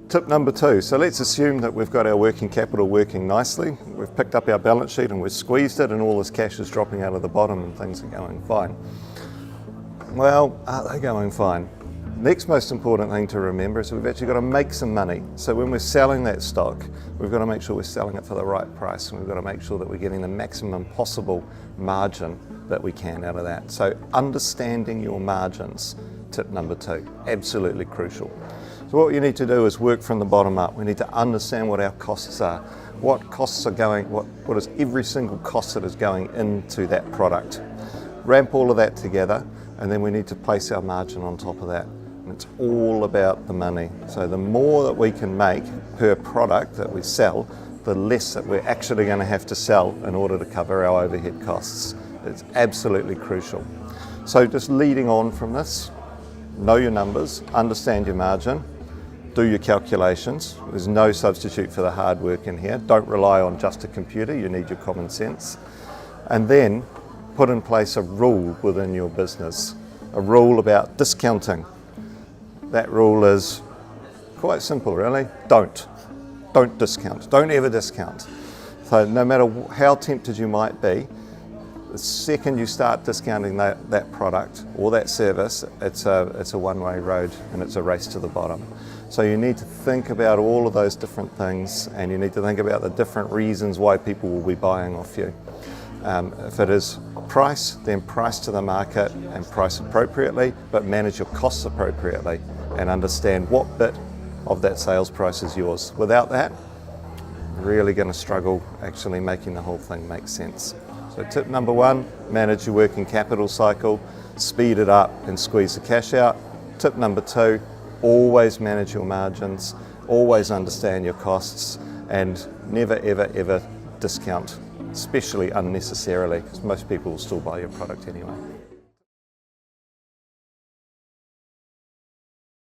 Tip number 2, so let's assume that we've got our working capital working nicely. We've picked up our balance sheet and we've squeezed it and all this cash is dropping out of the bottom and things are going fine. Well, are they going fine? Next most important thing to remember is we've actually got to make some money. So when we're selling that stock, we've got to make sure we're selling it for the right price, and we've got to make sure that we're getting the maximum possible margin that we can out of that. So understanding your margins, tip number 2, absolutely crucial. So what you need to do is work from the bottom up. We need to understand what our costs are. What costs are going, what is every single cost that is going into that product. Ramp all of that together, and then we need to place our margin on top of that. And it's all about the money. So the more that we can make per product that we sell, the less that we're actually going to have to sell in order to cover our overhead costs. It's absolutely crucial. So just leading on from this, know your numbers, understand your margin, do your calculations. There's no substitute for the hard work in here. Don't rely on just a computer, you need your common sense. And then put in place a rule within your business, a rule about discounting. That rule is quite simple really, don't discount, don't ever discount. So no matter how tempted you might be, the second you start discounting that product or that service, it's a one-way road and it's a race to the bottom. So you need to think about all of those different things, and you need to think about the different reasons why people will be buying off you. If it is price, then price to the market and price appropriately, but manage your costs appropriately and understand what bit of that sales price is yours. Without that, you're really going to struggle actually making the whole thing make sense. So tip number 1, manage your working capital cycle, speed it up and squeeze the cash out. Tip number 2, always manage your margins, always understand your costs, and never ever ever discount, especially unnecessarily, because most people will still buy your product anyway.